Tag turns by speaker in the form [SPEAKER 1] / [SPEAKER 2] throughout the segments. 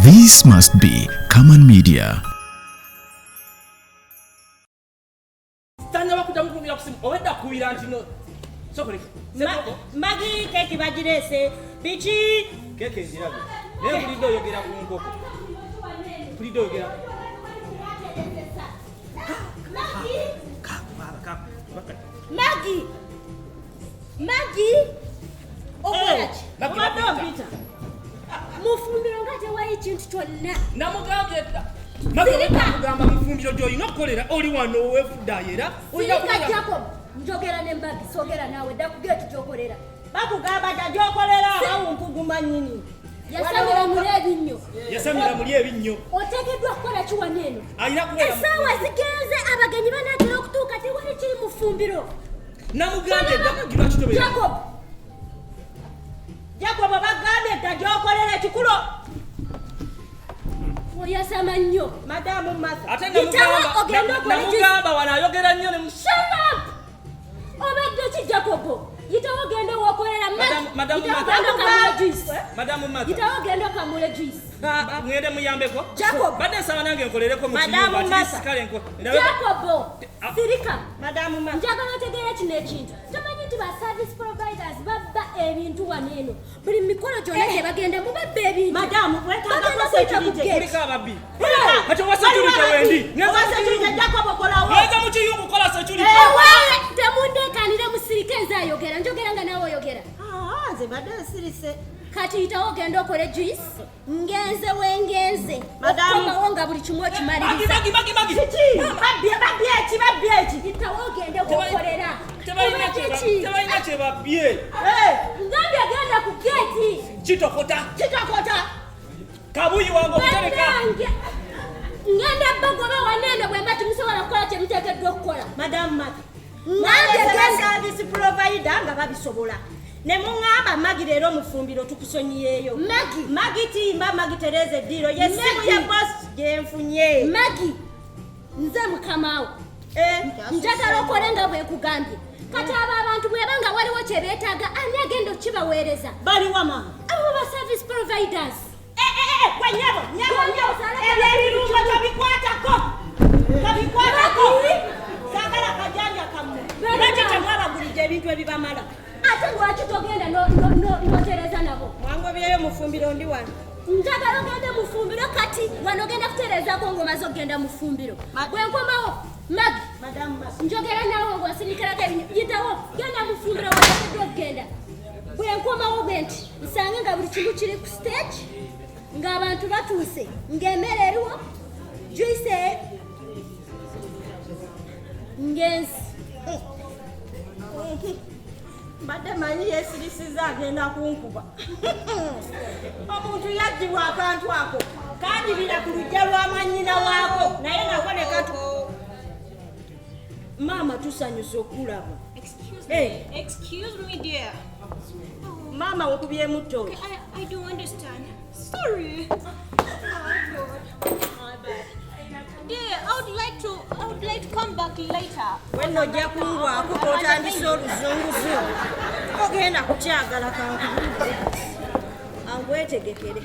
[SPEAKER 1] This must be Common Media.
[SPEAKER 2] Magi keki bajirese bichi
[SPEAKER 3] keki ndirabe naye bulido yogera ku nkoko bulido yogera
[SPEAKER 2] Magi okwaki Peter mufumbiro ngate wali kintu kyonna
[SPEAKER 3] namugambye Magamba mufumbiro gy'olina okukolera oli wano weefuddaayera
[SPEAKER 2] Sirika Jacob njogera ne Mbagi sogera nawe dakugeti gyokolera bakugamba gyokolera awo nkuguma nyini yasamira muli ebinnyo oteekeddwa kukola kiwaneeno alina kubeera essaawa zigenze abagenyi banaatera okutuuka tewali kiri mu ffumbiro
[SPEAKER 3] namugambye dda kitobera
[SPEAKER 2] Jacob bagambye dda gyokolera ekikulo oyasama nnyo madamu Martha
[SPEAKER 3] ate namugamba wano ayogera nnyo ne
[SPEAKER 2] shut up obadde ki Jacob yitawo genda wokolera
[SPEAKER 3] Madamu Martha
[SPEAKER 2] yitawo genda kamule juice
[SPEAKER 3] ngende muyambeko
[SPEAKER 2] Jacob
[SPEAKER 3] badde nsaba nange nkolereko mu kiyumba kale
[SPEAKER 2] Jacob Sirika Madamu Martha njagala otegeera kino ekintu tomanyi nti ba service providers babba ebintu waneeno buli mikolo gyonna gye bagenda mubabba ebintu madamu wetagako security
[SPEAKER 3] kuliko ababbi kati owa security wendi ngeza mu kiyumba kola security
[SPEAKER 2] temundeekanire mu sirika enze ayogera njogera nga nawe oyogera nze badde nsirise kati yitawo ogenda okole juice ngenze wengenze okukomawo nga buli kimu okimaliriza babbi eki yitawo ogende wokolera
[SPEAKER 3] tebalina kye babbye
[SPEAKER 2] ngambye agenda ku geeti
[SPEAKER 3] kitokota kabuyi wange okutereka
[SPEAKER 2] ngenda bagoba waneeno bwe mba timusobola kukola kye muteekeddwa okukola madamu Martha service provider nga babisobola ne muŋŋamba Magi leero mufumbiro tukusonyiyeeyo Magi timba Magi Tereza eddiro yesimu ya boss gye nfunye Magi nze mukamaawo njagala okole nga bwe nkugambye kati abo abantu bweba nga waliwo kye beetaaga ani agenda okukibaweereza baliwa mama abo ba service providers nyabo ebyo ebirungo tobikwatako saagala kajanja kammwe lwaki temwabagulidde ebintu ebibamala ate lwaki togenda notereza nabo mwangobyeyo mufumbiro ndi wano njagala ogende mufumbiro kati wano ogenda kuterezako ngomaze okgenda mufumbiro bwenkomawo Magi njogera nawe bwasirikirako ebinyo yitawo genda mufumbiro wateekeddwa okgenda bwenkomawo bwe nti nsange nga buli kimu kiri ku stage ng'abantu batuuse ng'emmere eriwo juice ngenzi mbadde manyi yeesirisiza agenda kunkuba omuntu yaggibwa akantu ako kandibira ku lujja lwa mwannyina waako naye nako ne katu maama tusanyusa okulaba
[SPEAKER 4] Excuse me, dear.
[SPEAKER 2] Mama wokubyemu ttooyi
[SPEAKER 4] I don't understand. Sorry. Oh, God. My bad. Dear, I would like to come back later.
[SPEAKER 2] When no jakungwaako k'otandise oluzunguzungu ogenda kukyagala kankubudde angwetegekere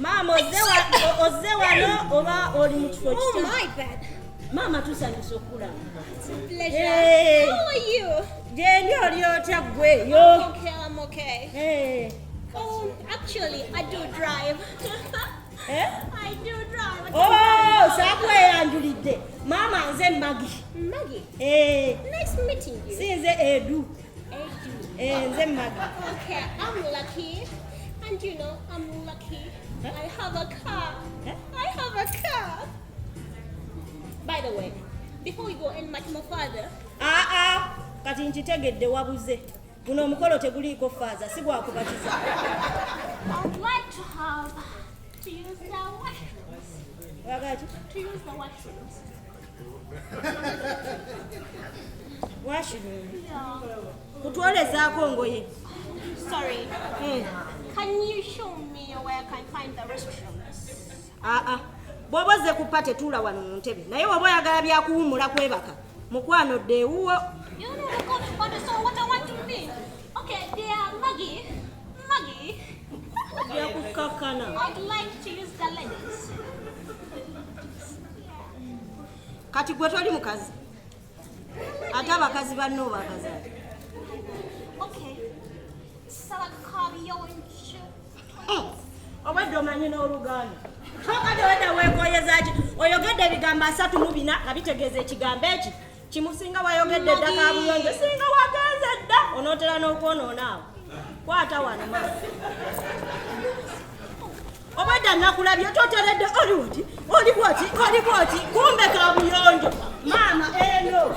[SPEAKER 2] maama ozze wano oba oli mu kifo
[SPEAKER 4] Oh, my bad.
[SPEAKER 2] maama tusanyusa okulaba
[SPEAKER 4] It's a pleasure. How are you?
[SPEAKER 2] gyendi oli otya ggweyo
[SPEAKER 4] Okay, I'm okay. Oh, actually, I do drive. I do drive.
[SPEAKER 2] saakweyanjulidde maama nze Magi
[SPEAKER 4] Nice meeting you.
[SPEAKER 2] si nze Edu nze Magi
[SPEAKER 4] Okay, I'm lucky. And you know, I'm lucky. I have a car. I have a car. By the way, before we go and meet my father.
[SPEAKER 2] Kati nkitegedde wabuze guno omukolo teguliiko faaza si gwakubatiza
[SPEAKER 4] I would like to use the washrooms.
[SPEAKER 2] wagati
[SPEAKER 4] To use the washrooms.
[SPEAKER 2] washroom
[SPEAKER 4] Yeah.
[SPEAKER 2] kutwolezaako ngoye
[SPEAKER 4] Sorry. Can you show me where I can find the restrooms?
[SPEAKER 2] bw'oba ozze ku pate tuula wano mu ntebe naye waba oyagala byakuwumula kwebaka mukwano dde ewuwo
[SPEAKER 4] You know the coach party, so what I want to be. Okay, dear Maggie.
[SPEAKER 2] kakana.
[SPEAKER 4] I'd like to use the ladies.
[SPEAKER 2] Kati gwe toli mukazi. Ate abakazi banno bakazi.
[SPEAKER 4] Okay. Salakabi
[SPEAKER 2] Obadde omanyi n'Oluganda. Tokadde wedda weekoyezaki oyogedde ebigambo 34 nga bitegeeza ekigambo eki kimusinga wayogedde eddaka buyonjo singa wagenze dda onootera n'okwonoona awo kwata wano mama obadde nakulabye toteredde oli bwoti kumbe ka buyonjo mama eno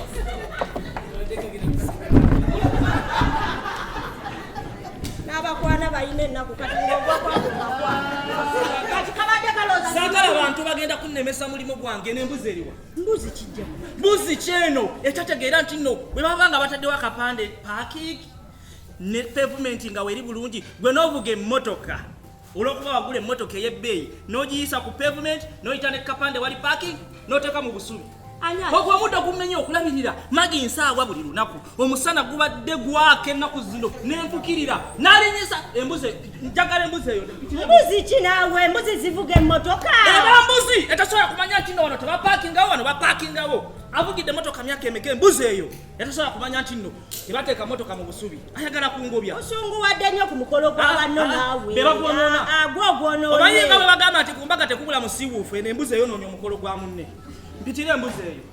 [SPEAKER 2] n'abakwana balina ennaku kati
[SPEAKER 3] saagala abantu bagenda kunnemesa mulimu gwange n'embuzi eriwa
[SPEAKER 2] mbuzi kijja
[SPEAKER 3] mbuzi kyeno ekyategeera nti nno bwe baba nga bataddewo akapande parking ne pavement nga weri bulungi gwe n'ovuga emmotoka olw'okuba wagula emmotoka ey'ebbeeyi n'ogiyisa ku pavement n'oyita ne kapande wali parking n'oteeka mu busubi ogwo omuddo ogumenya okulabirira magi nsaawa buli lunaku omusana gubadde gwaka ennaku zino n'enfukirira n'alinyisa embuzi njagala embuzi eyo
[SPEAKER 2] mbuzi ki naawe embuzi zivuga emmotoka
[SPEAKER 3] eba mbuzi etasobola kumanya nti nno wano tebapakingawo wano bapakingawo avugidde emmotoka myaka emeka embuzi eyo etasobola kumanya nti nno tebateeka mmotoka mu busubi ayagala kungobya
[SPEAKER 2] osunguwadde nnyo ku mukolo gwa banno naawe
[SPEAKER 3] bebagwonoona
[SPEAKER 2] gwogwonoone
[SPEAKER 3] omanyi nga bwe bagamba nti kumbaga tekubula musiiwuufu eno embuzi eyo noonya omukolo gwa munne mpitira embuzi eyo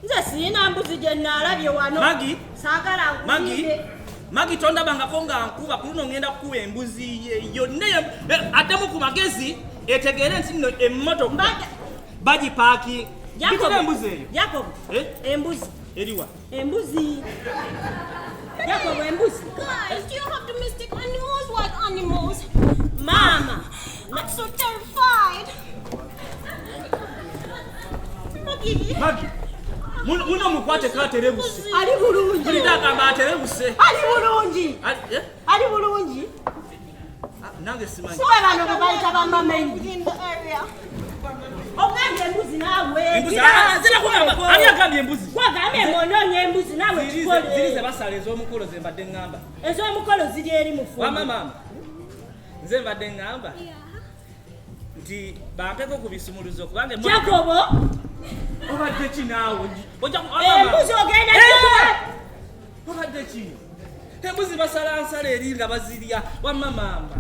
[SPEAKER 2] nze siina mbuzi gye naalabye wano saagala nkuyinde
[SPEAKER 3] magi tondabangako nga nkuba ku luno ngenda kukuwa embuzi yonna addemu ku magezi etegeere nti nno emmotoka bagipaaki mpitira embuzi eyo
[SPEAKER 2] Jacobo embuzi
[SPEAKER 3] eriwa
[SPEAKER 2] embuzi Jacobo embuzi
[SPEAKER 4] Guys, do you have domestic animals? What animals?
[SPEAKER 2] Mama
[SPEAKER 4] I'm so terrified.
[SPEAKER 3] Magi muno mukwate katerebuse
[SPEAKER 2] ali bulungi
[SPEAKER 3] bulidagamba aterebuse
[SPEAKER 2] ali bulungi ali bulungi
[SPEAKER 3] nange simanyi
[SPEAKER 2] siwe bano bwe bayita bamamenyi
[SPEAKER 4] In the area.
[SPEAKER 2] ogambye embuzi naawe
[SPEAKER 3] ani agambye embuzi
[SPEAKER 2] gwagambye ng'onoonya embuzi naawe kikole
[SPEAKER 3] ziri ze basala ez'omukolo ze mbadde ŋŋamba
[SPEAKER 2] ez'omukolo ziri eri mu ffumbi
[SPEAKER 3] wamama nze mbadde ŋŋamba nti bampeko ku bisumuluzo kubanga
[SPEAKER 2] Jacobo
[SPEAKER 3] obadde ki naawe
[SPEAKER 2] embuzi ogenda
[SPEAKER 3] obadde ki embuzi basala nsala eri nga bazirya wamma mamba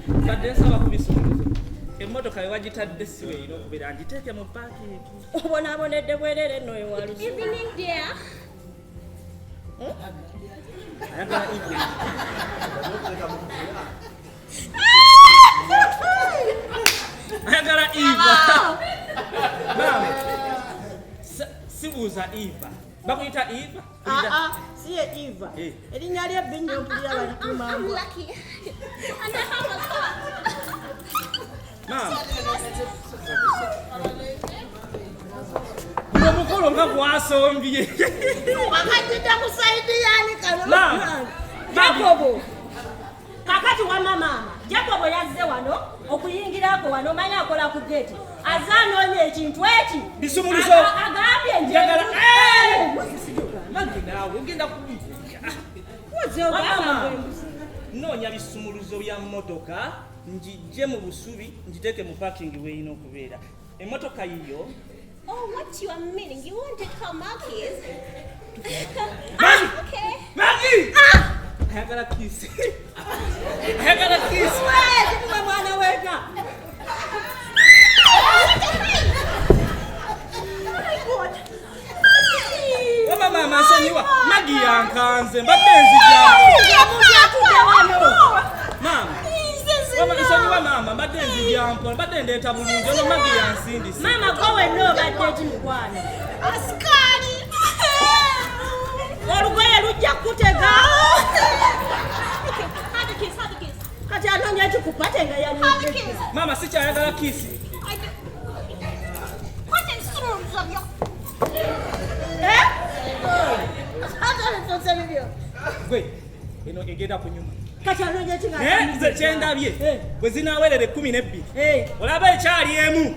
[SPEAKER 3] badde nsaba ku bisumuluzo emmotoka wewagitadde siwe erina okubeera ngiteeke mu pakingi
[SPEAKER 2] obonaabonedde bwerere nno ewaluzi
[SPEAKER 4] Evening, dear.
[SPEAKER 3] ayagala evening ayagala eva mama sibuuza eva bakuyita eva
[SPEAKER 2] siye Eva erinnya ly'ebbinnya mpulira balituuma
[SPEAKER 4] I'm lucky. And I have a car.
[SPEAKER 3] mama omukolo nga gwasombye
[SPEAKER 2] wakajjidde ku saidi yaani kano
[SPEAKER 3] Mama.
[SPEAKER 2] Jacobo kakati wamma maama Jacobo yazze wano okuyingirako wano omanyi akola ku geti azze anoonya ekintu eki
[SPEAKER 3] bisumuluzo
[SPEAKER 2] agambye
[SPEAKER 3] njagala
[SPEAKER 2] nje
[SPEAKER 3] naawe ogenda kubivuga noonya bisumuluzo bya mmotoka njijje mu busubi njiteeke mu pakingi weeyina okubeera emmotoka yiyo
[SPEAKER 4] Oh, what you are meaning? You want to come back here? Okay.
[SPEAKER 3] Maggie! ayagala kisi ayagala kisi
[SPEAKER 2] kituwe mwana weka
[SPEAKER 3] wama mama nsonyiwa Maggie yankanze mbadde nzijja mama wama nsonyiwa mama mbadde nzijja mpola mbadde ndeeta bulungi ono Maggie yansindise
[SPEAKER 2] mama gwe wenna obadde ekimukwana
[SPEAKER 4] Askari!
[SPEAKER 2] olugoye lujja kutega
[SPEAKER 4] Have the kiss, have the kiss.
[SPEAKER 2] kati anoonya ekikupate nga
[SPEAKER 4] Have the
[SPEAKER 2] yanyuze
[SPEAKER 4] kiss.
[SPEAKER 3] mama sikyayagala kisi
[SPEAKER 4] I do. What is some of your...
[SPEAKER 3] gwe eno egenda kunyuma
[SPEAKER 2] kati anoonya
[SPEAKER 3] nze kyendabye bwe zinaawerera 12 olaba ekyali emu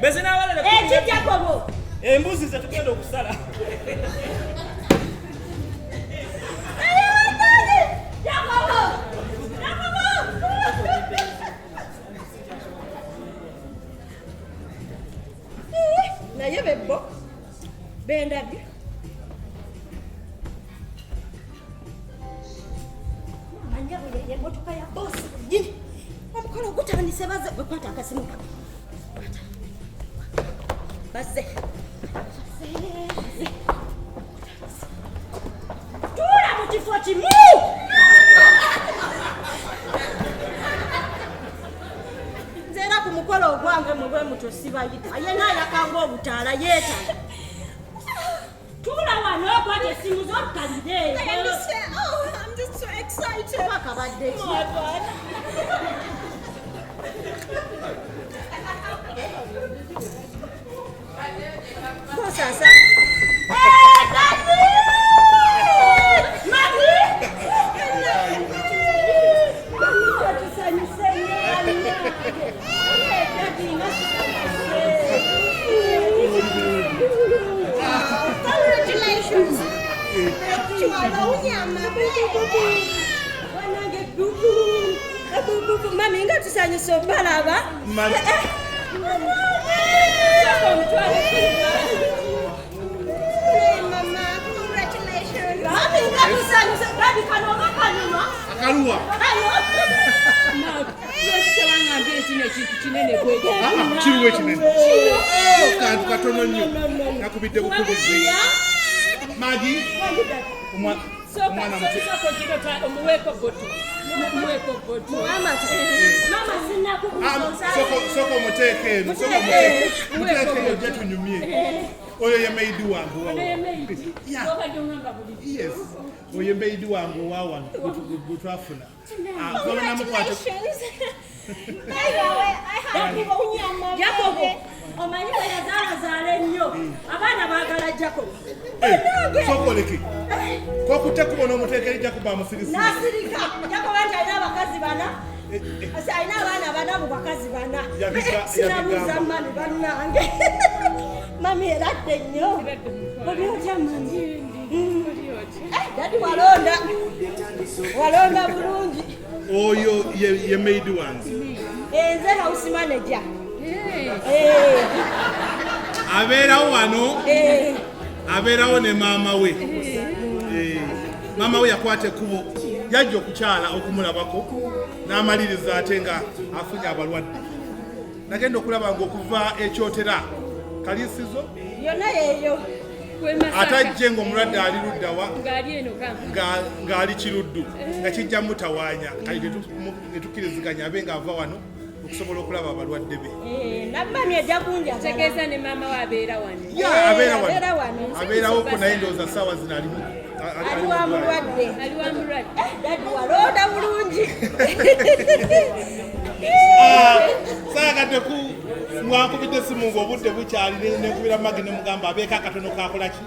[SPEAKER 3] bwe zinaawerera
[SPEAKER 2] ekijakobo
[SPEAKER 3] embuzi ze tugenda okusala
[SPEAKER 2] ye motoka ya boss nyini omukolo gutandise baze kwata akasimu baze tula mu kifo kimu nzera ku mukolo ogwange mu bwe muto sibayita yena yakanga obutaala yeeta tula wano okwata essimu z'otukalire
[SPEAKER 4] I'm just so excited.
[SPEAKER 2] wakabadde ki Sasa.
[SPEAKER 4] Congratulations.
[SPEAKER 2] Mami ngatusanyusa obalaba.
[SPEAKER 4] Mama, congratulations.
[SPEAKER 2] Mami ngatusanyusa gabi kanoma kanoma.
[SPEAKER 5] Akaluwa. Kiruwe kinene. Kantu katono nnyo. Nakubidde bukubuzi. Magi. Omwana muto.
[SPEAKER 2] Mama sinakubuuza.
[SPEAKER 5] Soko muteeke eno. Muteeke eno gye tunyumye. Oyo ye maidi wangu wawa. Yes. Oyo ye maidi wangu wawa. Gutwafuna. Gobona mukwate.
[SPEAKER 2] Jacob, omanyi bwe yazaala nnyo abaana baagala Jacob.
[SPEAKER 5] Sokoleki. Kokute kubona omuteekeri Jacob amusirisi.
[SPEAKER 2] Nasirika. Jacob anti alina abakazi bana. Alina abaana bana mu bakazi bana. Sinabuuza mami bannange. Mami eradde nnyo. Oli otya mami? Dadi walonda bulungi.
[SPEAKER 5] Oyo ye maid wange.
[SPEAKER 2] Nze house manager.
[SPEAKER 5] Abeerawo wano. Abeerawo ne maama we. Maama we yakwata ekkubo yajja okukyala okumulabako n'amaliriza ate nga afunye abalwadde. Nagenda okulaba ng'okuva ekyotera kaliisizo
[SPEAKER 2] yonna yeeyo.
[SPEAKER 5] atajje ng'omulwadde ali luddawa ng'ali kiruddu nga kijja mutawaanya kali ne tukkiriziganya abe ng'ava wano okusobola okulaba abalwadde be.
[SPEAKER 2] Nabbami ejja kunja
[SPEAKER 6] tegeeza ne maama we abeera wano.
[SPEAKER 2] Abeera wano.
[SPEAKER 5] Abeerawo ko naye ndowooza ssaawa zino alimu.
[SPEAKER 2] Ali wa mulwadde. Dadi walonda bulungi.
[SPEAKER 5] Saagadde ku mwakubidde essimu ng'obudde bukyali nekubira Magi ne mugamba abeeko akatono kakola ki?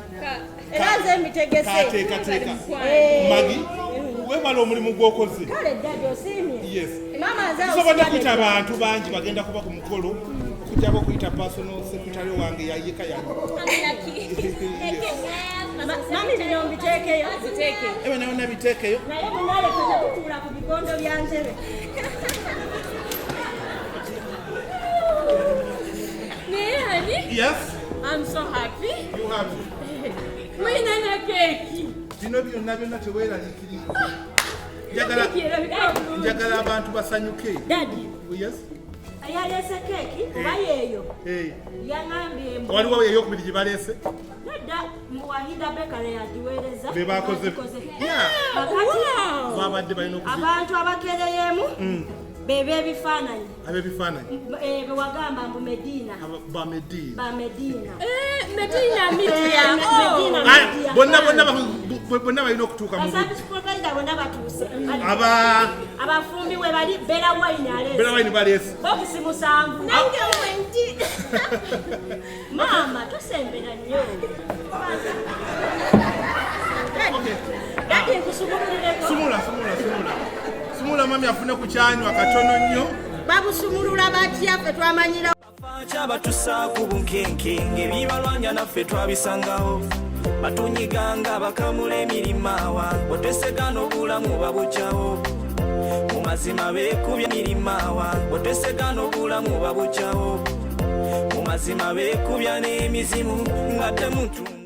[SPEAKER 2] Era nze mbitegese.
[SPEAKER 5] Kateekateeka. Magi, weebala omulimu gw'okoze.
[SPEAKER 2] Kale dadi osiimye.
[SPEAKER 5] Yes.
[SPEAKER 2] Mama nze
[SPEAKER 5] Tusobodde kuyita abantu bangi bagenda kuba ku mukolo okujjako okuyita personal secretary wange yayika yange.
[SPEAKER 2] Mami bino mbiteekeyo.
[SPEAKER 5] Ewe nawe nabiteekeyo.
[SPEAKER 2] Naye munale tujja kutuula ku bikondo bya ntebe.
[SPEAKER 5] Yes.
[SPEAKER 6] I'm so happy.
[SPEAKER 5] You have.
[SPEAKER 6] Mwina na keki.
[SPEAKER 5] Bino byonna teweeraliikirira. Njagala abantu basanyuke.
[SPEAKER 2] Dadi.
[SPEAKER 5] Yes.
[SPEAKER 2] Yaleese keeki oba yeeyo. Yaŋambye
[SPEAKER 5] Waliwo ey'okubiri gye baleese.
[SPEAKER 2] nedda muwahida bekale yagiweereza.
[SPEAKER 5] Be baakoze. Babadde balina okuzi.
[SPEAKER 2] Abantu abakereyeemu bebe ebifaananyi.
[SPEAKER 5] Ab'ebifaananyi.
[SPEAKER 2] Be wagamba mbu Medina.
[SPEAKER 5] Ba Medina.
[SPEAKER 6] Medina media.
[SPEAKER 5] Bonna balina okutuuka mu
[SPEAKER 2] Service provider bonna batuuse. Abafumbi we bali Bella Wine aleese.
[SPEAKER 5] Bella Wine baleese.
[SPEAKER 2] Bokisi 7. Nange wendi. Mama tosembera nnyo. Dadi nkusumululireko.
[SPEAKER 5] Sumula mami afune ku kyanywa katono nnyo.
[SPEAKER 2] Babusumulula batya ffe twamanyira.
[SPEAKER 7] Batussa ku bunkenke ng'ebibalwanya naffe twabisangawo batunyiganga bakamula emirimawa bwetwesegana obulamu babukyawo mu mazima beekubya emirimawa bwetwesegana obulamu babukyawo mu mazima beekubya n'emizimu nga temutunga